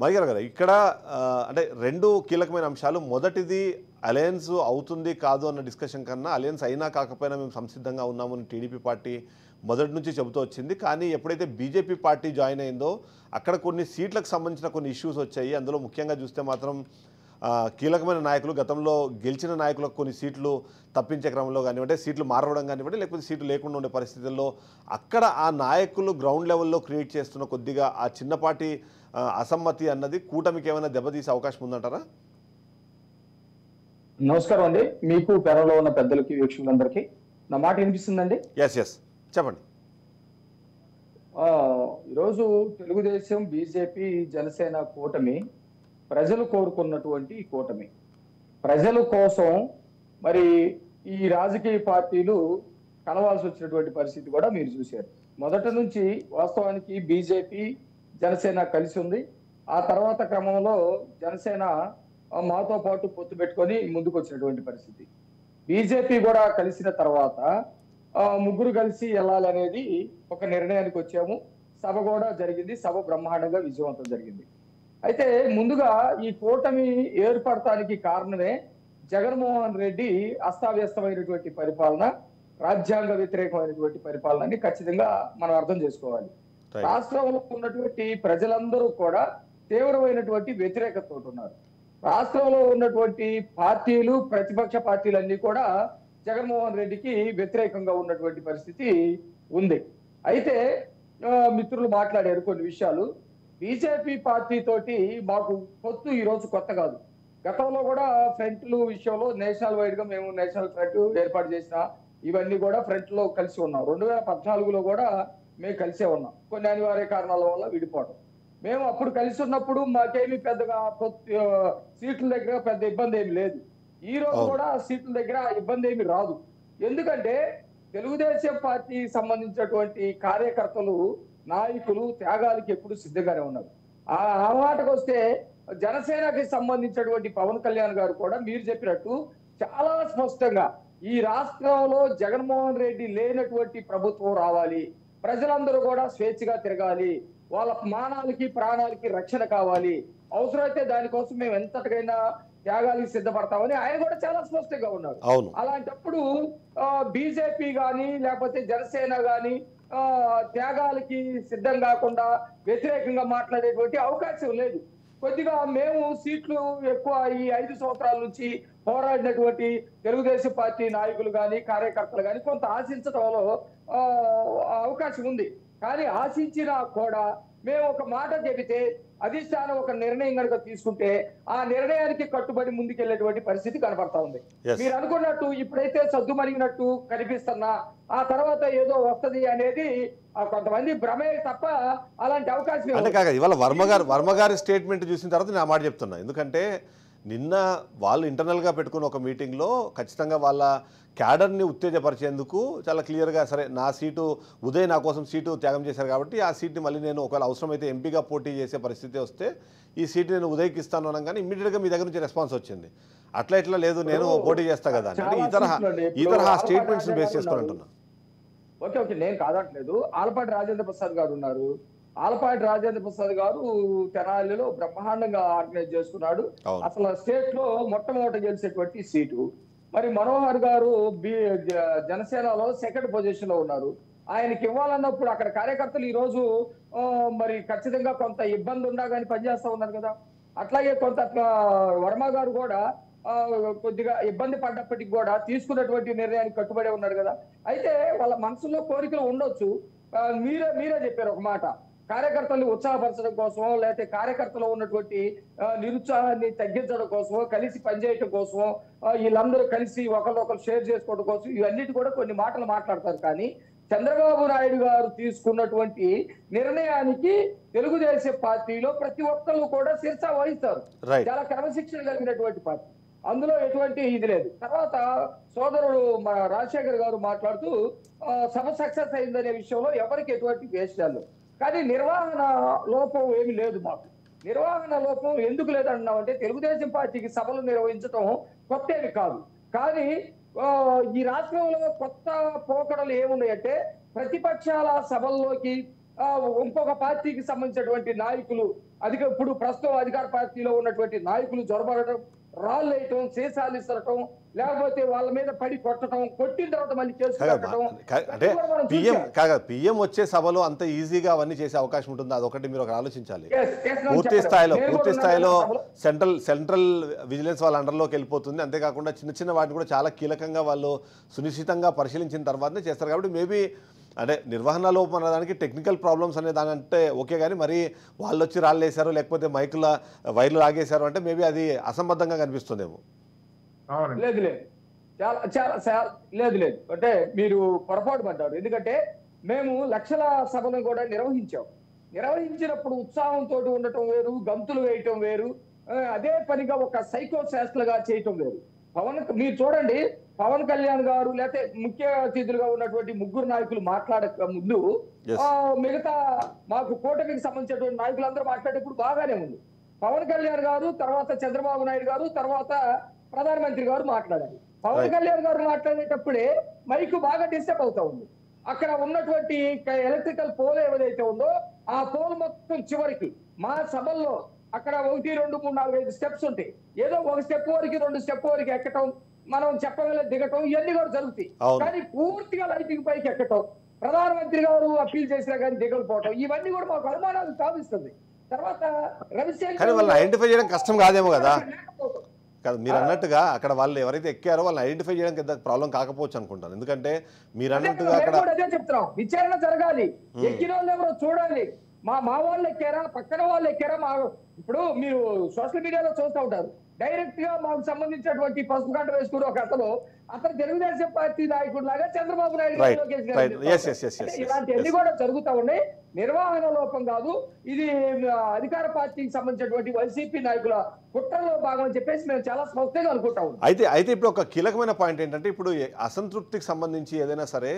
మరిగారు గారు ఇక్కడ అంటే రెండు కీలకమైన అంశాలు. మొదటిది అలయన్స్ అవుతుంది కాదు అన్న డిస్కషన్ కన్నా అలయన్స్ అయినా కాకపోయినా మేము సంసిద్ధంగా ఉన్నామని టీడీపీ పార్టీ మొదటి నుంచి చెబుతూ వచ్చింది. కానీ ఎప్పుడైతే బీజేపీ పార్టీ జాయిన్ అయిందో అక్కడ కొన్ని సీట్లకు సంబంధించిన కొన్ని ఇష్యూస్ వచ్చాయి. అందులో ముఖ్యంగా చూస్తే మాత్రం కీలకమైన నాయకులు గతంలో గెలిచిన నాయకులకు కొన్ని సీట్లు తప్పించే క్రమంలో కానివ్వండి, సీట్లు మారవడం కానివ్వండి, లేకపోతే సీట్లు లేకుండా ఉండే పరిస్థితుల్లో అక్కడ ఆ నాయకులు గ్రౌండ్ లెవెల్లో క్రియేట్ చేస్తున్న కొద్దిగా ఆ చిన్నపాటి అసమ్మతి అన్నది కూటమికి ఏమైనా దెబ్బతీసే అవకాశం ఉందంటారా? నమస్కారం అండి, మీకు పెరలో ఉన్న పెద్దలకి వీక్షకులందరికీ నా మాట వినిపిస్తుందండి? ఎస్ చెప్పండి. ఈరోజు తెలుగుదేశం, బీజేపీ, జనసేన కూటమి ప్రజలు కోరుకున్నటువంటి కూటమి. ప్రజల కోసం మరి ఈ రాజకీయ పార్టీలు కలవాల్సి వచ్చినటువంటి పరిస్థితి కూడా మీరు చూశారు. మొదటి నుంచి వాస్తవానికి బీజేపీ, జనసేన కలిసి ఉంది. ఆ తర్వాత క్రమంలో జనసేన మాతో పాటు పొత్తు పెట్టుకొని ముందుకు వచ్చినటువంటి పరిస్థితి. బీజేపీ కూడా కలిసిన తర్వాత ముగ్గురు కలిసి వెళ్ళాలనేది ఒక నిర్ణయానికి వచ్చాము. సభ కూడా జరిగింది. సభ బ్రహ్మాండంగా విజయవంతం జరిగింది. అయితే ముందుగా ఈ కూటమి ఏర్పడటానికి కారణమే జగన్మోహన్ రెడ్డి అస్తావ్యస్తమైనటువంటి పరిపాలన, రాజ్యాంగ వ్యతిరేకమైనటువంటి పరిపాలనని ఖచ్చితంగా మనం అర్థం చేసుకోవాలి. రాష్ట్రంలో ఉన్నటువంటి ప్రజలందరూ కూడా తీవ్రమైనటువంటి వ్యతిరేకతతో ఉన్నారు. రాష్ట్రంలో ఉన్నటువంటి పార్టీలు, ప్రతిపక్ష పార్టీలన్నీ కూడా జగన్మోహన్ రెడ్డికి వ్యతిరేకంగా ఉన్నటువంటి పరిస్థితి ఉంది. అయితే మిత్రులు మాట్లాడారు కొన్ని విషయాలు. బీజేపీ పార్టీ తోటి మాకు పొత్తు ఈ రోజు కొత్త కాదు. గతంలో కూడా ఫ్రంట్లు విషయంలో నేషనల్ వైడ్ గా మేము నేషనల్ ఫ్రంట్ ఏర్పాటు చేసిన ఇవన్నీ కూడా ఫ్రంట్ లో కలిసి ఉన్నాం. 2014లో కూడా మేము కలిసే ఉన్నాం. కొన్ని అనివార్య కారణాల వల్ల విడిపోవడం. మేము అప్పుడు కలిసి ఉన్నప్పుడు మాకేమి పెద్దగా సీట్ల దగ్గర పెద్ద ఇబ్బంది ఏమి లేదు. ఈ రోజు కూడా సీట్ల దగ్గర ఇబ్బంది ఏమి రాదు. ఎందుకంటే తెలుగుదేశం పార్టీ సంబంధించినటువంటి కార్యకర్తలు, నాయకులు త్యాగాలకి ఎప్పుడు సిద్ధంగానే ఉన్నారు. ఆ మాటకు వస్తే జనసేనకి సంబంధించినటువంటి పవన్ కళ్యాణ్ గారు కూడా మీరు చెప్పినట్టు చాలా స్పష్టంగా ఈ రాష్ట్రంలో జగన్మోహన్ రెడ్డి లేనటువంటి ప్రభుత్వం రావాలి, ప్రజలందరూ కూడా స్వేచ్ఛగా తిరగాలి, వాళ్ళ మానాలకి ప్రాణాలకి రక్షణ కావాలి, అవసరమైతే దానికోసం మేము ఎంతటికైనా త్యాగాలకు సిద్ధపడతామని ఆయన కూడా చాలా స్పష్టంగా ఉన్నారు. అలాంటప్పుడు బీజేపీ గాని లేకపోతే జనసేన గాని త్యాగాలకి సిద్ధం కాకుండా వ్యతిరేకంగా మాట్లాడేటువంటి అవకాశం లేదు. కొద్దిగా మేము సీట్లు ఎక్కువ ఈ 5 సంవత్సరాల నుంచి పోరాడినటువంటి తెలుగుదేశం పార్టీ నాయకులు కానీ కార్యకర్తలు కానీ కొంత ఆశించడంలో అవకాశం ఉంది. కానీ ఆశించినా కూడా మేము ఒక మాట చెబితే అధిష్టానం ఒక నిర్ణయం కనుక తీసుకుంటే ఆ నిర్ణయానికి కట్టుబడి ముందుకెళ్లేటువంటి పరిస్థితి కనబడతా ఉంది. మీరు అనుకున్నట్టు ఇప్పుడైతే సద్దుమణిగినట్టు కనిపిస్తున్నా ఆ తర్వాత ఏదో వస్తది అనేది కొంతమంది భ్రమే తప్ప అలాంటి అవకాశం అంటే కాక ఇవాళ వర్మ గారి స్టేట్మెంట్ చూసిన తర్వాత నేను ఆ మాట చెప్తున్నా. ఎందుకంటే నిన్న వాళ్ళు ఇంటర్నల్గా పెట్టుకున్న ఒక మీటింగ్లో ఖచ్చితంగా వాళ్ళ క్యాడర్ని ఉత్తేజపరిచేందుకు చాలా క్లియర్గా సరే నా సీటు ఉదయ్ నా కోసం సీటు త్యాగం చేశారు కాబట్టి ఆ సీట్ని మళ్ళీ నేను ఒకవేళ అవసరమైతే ఎంపీగా పోటీ చేసే పరిస్థితి వస్తే ఈ సీట్ నేను ఉదయ్కి ఇస్తాను అనగానే ఇమ్మీడియట్గా మీ దగ్గర నుంచి రెస్పాన్స్ వచ్చింది. అట్లా లేదు నేను పోటీ చేస్తా కదా అంటే ఈ తరహా స్టేట్మెంట్స్ని బేస్ చేసుకుని అంటున్నా. ఓకే నేను కాదట్లేదు. ఆలపాటి రాజేంద్ర ప్రసాద్ గారు ఉన్నారు. ఆలపాటి రాజేంద్ర ప్రసాద్ గారు తెనాలిలో బ్రహ్మాండంగా ఆర్గనైజ్ చేసుకున్నాడు. అసలు స్టేట్ లో మొట్టమొదటి గెలిచేటువంటి సీటు. మరి మనోహర్ గారు జనసేనలో సెకండ్ పొజిషన్ లో ఉన్నారు. ఆయనకి ఇవ్వాలన్నప్పుడు అక్కడ కార్యకర్తలు ఈ రోజు మరి ఖచ్చితంగా కొంత ఇబ్బంది ఉన్నా కానీ పనిచేస్తా ఉన్నారు కదా. అట్లాగే కొంత వర్మ గారు కూడా కొద్దిగా ఇబ్బంది పడ్డప్పటికి కూడా తీసుకున్నటువంటి నిర్ణయానికి కట్టుబడి ఉన్నాడు కదా. అయితే వాళ్ళ మనసులో కోరికలు ఉండొచ్చు. మీరే చెప్పారు ఒక మాట, కార్యకర్తల్ని ఉత్సాహపరచడం కోసమో లేకపోతే కార్యకర్తలో ఉన్నటువంటి నిరుత్సాహాన్ని తగ్గించడం కోసమో కలిసి పనిచేయటం కోసమో వీళ్ళందరూ కలిసి ఒకరినొకరు షేర్ చేసుకోవడం కోసం ఇవన్నిటి కూడా కొన్ని మాటలు మాట్లాడతారు. కానీ చంద్రబాబు నాయుడు గారు తీసుకున్నటువంటి నిర్ణయానికి తెలుగుదేశం పార్టీలో ప్రతి ఒక్కరు కూడా శిరస వహిస్తారు. చాలా క్రమశిక్షణ కలిగినటువంటి పార్టీ, అందులో ఎటువంటి ఇది లేదు. తర్వాత సోదరుడు మన రాజశేఖర్ గారు మాట్లాడుతూ సభ సక్సెస్ అయిందనే విషయంలో ఎవరికి ఎటువంటి వేషాలు, కానీ నిర్వహణ లోపం ఏమి లేదు. మాకు నిర్వహణ లోపం ఎందుకు లేదన్నామంటే తెలుగుదేశం పార్టీకి సభలు నిర్వహించడం కొత్తేమి కాదు. కానీ ఈ రాష్ట్రంలో కొత్త పోకడలు ఏమున్నాయంటే ప్రతిపక్షాల సభల్లోకి ఇంకొక పార్టీకి సంబంధించినటువంటి నాయకులు ఇప్పుడు ప్రస్తుతం అధికార పార్టీలో ఉన్నటువంటి నాయకులు జొరబడటం, రాళ్ళు వేయటం, సీసాలు ఇసరటం, లేకపోతే వాళ్ళ మీద పడి కొట్టడం, కొట్టిన తర్వాత మళ్ళీ కేసు కట్టడం. అంటే పిఎం వచ్చే సభలో అంత ఈజీగా అవన్నీ చేసే అవకాశం ఉంటుంది. అదొకటి మీరు ఆలోచించాలి. పూర్తి స్థాయిలో సెంట్రల్ విజిలెన్స్ వాళ్ళ అండర్లోకి వెళ్ళిపోతుంది. అంతేకాకుండా చిన్న చిన్న వాటిని కూడా చాలా కీలకంగా వాళ్ళు సునిశ్చితంగా పరిశీలించిన తర్వాతనే చేస్తారు. కాబట్టి మేబీ అంటే నిర్వహణ లోపం అనేదానికి టెక్నికల్ ప్రాబ్లమ్స్ అనే దాని అంటే ఓకే, కానీ మరి వాళ్ళు వచ్చి రాళ్ళు వేశారు లేకపోతే మైకుల వైర్లు లాగేశారు అంటే మేబీ అది అసంబద్ధంగా కనిపిస్తుందేమో. లేదు లేదు, చాలా లేదు అంటే మీరు పొరపాటు పడ్డారు. ఎందుకంటే మేము లక్షల సభను కూడా నిర్వహించినప్పుడు ఉత్సాహంతో ఉండటం వేరు, గంతులు వేయటం వేరు, అదే పనిగా ఒక సైకో శాస్త్రగా చేయటం వేరు. మీరు చూడండి, పవన్ కళ్యాణ్ గారు లేకపోతే ముఖ్య అతిథులుగా ఉన్నటువంటి ముగ్గురు నాయకులు మాట్లాడక ముందు మిగతా మాకు కూటమికి సంబంధించినటువంటి నాయకులందరూ మాట్లాడేప్పుడు బాగానే ఉంది. పవన్ కళ్యాణ్ గారు, తర్వాత చంద్రబాబు నాయుడు గారు, తర్వాత ప్రధానమంత్రి గారు మాట్లాడారు. పవన్ కళ్యాణ్ గారు మాట్లాడేటప్పుడే మైకు బాగా డిస్టర్బ్ అవుతా ఉంది. అక్కడ ఉన్నటువంటి ఎలక్ట్రికల్ పోల్ ఏదైతే ఉందో ఆ పోల్ మొత్తం చివరికి మా సభల్లో అక్కడ 1, 2, 3, 4, 5 స్టెప్స్ ఉంటాయి. ఏదో ఒక స్టెప్ వరకు 2 స్టెప్ వరకు ఎక్కటం, మనం చెప్పగల దిగటం, ఇవన్నీ కూడా జరుగుతాయి. కానీ పూర్తిగా లైటింగ్ పైకి ఎక్కటం, ప్రధానమంత్రి గారు అప్పీల్ చేసినా కానీ దిగకపోవటం, ఇవన్నీ కూడా మాకు అనుమానాలు సాధిస్తుంది. తర్వాత రవిశంకర్ వాళ్ళని ఐడెంటిఫై చేయడం కష్టం కాదేమో కదా. మీరు అన్నట్టుగా అక్కడ వాళ్ళు ఎవరైతే ఎక్కారో వాళ్ళని ఐడెంటిఫై చేయడం పెద్ద ప్రాబ్లం కాకపోవచ్చు అనుకుంటాను. ఎందుకంటే మీరు అన్నట్టుగా అక్కడ అదే చెప్తున్నాం, విచారణ జరగాలి, ఎక్కిన వాళ్ళు ఎవరో చూడాలి. మా వాళ్ళు ఎక్కారా, పక్కన వాళ్ళు ఎక్కారా. ఇప్పుడు మీరు సోషల్ మీడియాలో చూస్తూ ఉంటారు, డైరెక్ట్ గా మాకు సంబంధించినటువంటి పసుపు గంట వేసుకుని ఒక అతను తెలుగుదేశం పార్టీ నాయకుడు లాగా చంద్రబాబు నాయుడు ఇలాంటివన్నీ కూడా జరుగుతూ ఉన్నాయి. నిర్వహణ లోపం కాదు, ఇది అధికార పార్టీకి సంబంధించినటువంటి వైసీపీ నాయకుల కుట్రలో భాగం అని చెప్పేసి మేము చాలా స్పష్టంగా అనుకుంటా ఉన్నాం. అయితే ఇప్పుడు ఒక కీలకమైన పాయింట్ ఏంటంటే, ఇప్పుడు అసంతృప్తికి సంబంధించి ఏదైనా సరే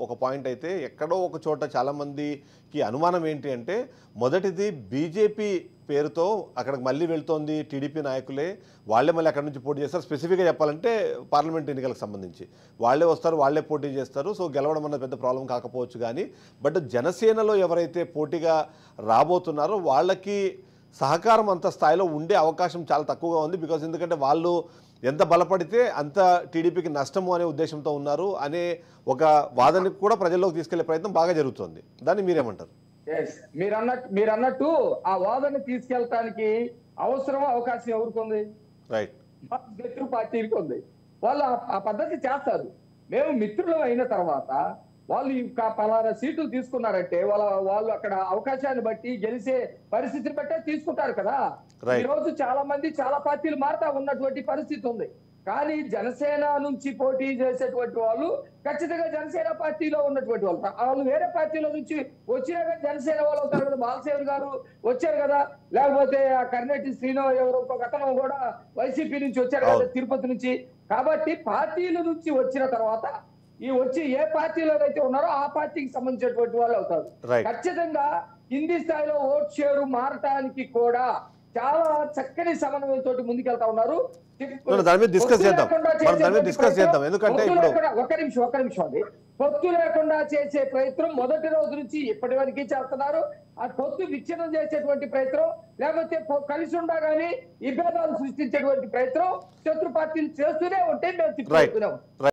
ఒక పాయింట్ అయితే ఎక్కడో ఒక చోట చాలా మందికి అనుమానం ఏంటి అంటే, మొదటిది బీజేపీ పేరుతో అక్కడికి మళ్ళీ వెళ్తోంది టీడీపీ నాయకులే, వాళ్ళే మళ్ళీ అక్కడ నుంచి పోటీ చేస్తారు. స్పెసిఫిక్గా చెప్పాలంటే పార్లమెంట్ ఎన్నికలకు సంబంధించి వాళ్ళే వస్తారు, వాళ్ళే పోటీ చేస్తారు. సో గెలవడం అన్నది పెద్ద ప్రాబ్లం కాకపోవచ్చు. కానీ బట్ జనసేనలో ఎవరైతే పోటీగా రాబోతున్నారో వాళ్ళకి సహకారం అంత స్థాయిలో ఉండే అవకాశం చాలా తక్కువగా ఉంది. బికాజ్ ఎందుకంటే వాళ్ళు ఎంత బలపడితే అంత టీడీపీకి నష్టము అనే ఉద్దేశంతో ఉన్నారు అనే ఒక వాదనకు కూడా ప్రజల్లోకి తీసుకెళ్లే ప్రయత్నం బాగా జరుగుతుంది. దాన్ని మీరేమంటారు? మీరు అన్నట్టు ఆ వాదన తీసుకెళ్ళటానికి అవకాశం ఎవరికి ఉంది? రైట్, మిత్రు పార్టీకి ఉంది. వాళ్ళు ఆ పద్ధతి చేస్తారు. మేము మిత్రులు అయిన తర్వాత వాళ్ళు ఇంకా పలానా సీట్లు తీసుకున్నారంటే వాళ్ళు అక్కడ అవకాశాన్ని బట్టి గెలిచే పరిస్థితిని బట్టే తీసుకుంటారు కదా. ఈ రోజు చాలా మంది చాలా పార్టీలు మారుతా ఉన్నటువంటి పరిస్థితి ఉంది. కానీ జనసేన నుంచి పోటీ చేసేటువంటి వాళ్ళు ఖచ్చితంగా జనసేన పార్టీలో ఉన్నటువంటి వాళ్ళు వేరే పార్టీలో నుంచి వచ్చినా కానీ జనసేన వాళ్ళు అవుతారు కదా. బాలసేవర్ గారు వచ్చారు కదా, లేకపోతే ఆ కర్ణెట్టి శ్రీనో ఎవరు ఇంకొక అతను కూడా వైసీపీ నుంచి వచ్చారు కదా, తిరుపతి నుంచి. కాబట్టి పార్టీల నుంచి వచ్చిన తర్వాత వచ్చి ఏ పార్టీలో అయితే ఉన్నారో ఆ పార్టీకి సంబంధించినటువంటి వాళ్ళు అవుతారు. ఖచ్చితంగా కింది స్థాయిలో ఓట్ షేరు మారటానికి కూడా చాలా చక్కని సమన్వయంతో ముందుకెళ్తా ఉన్నారు. దాని మీద డిస్కస్ చేద్దాం. ఎందుకంటే ఒక నిమిషం అండి, పొత్తు లేకుండా చేసే ప్రయత్నం మొదటి రోజు నుంచి ఇప్పటి వరకు చేస్తున్నారు. ఆ పొత్తు విచ్ఛిన్నం చేసేటువంటి ప్రయత్నం, లేకపోతే కలిసి ఉండగానే విభేదాలు సృష్టించేటువంటి ప్రయత్నం శత్రు పార్టీలు చేస్తూనే ఉంటే మేము తిప్పుతున్నాం.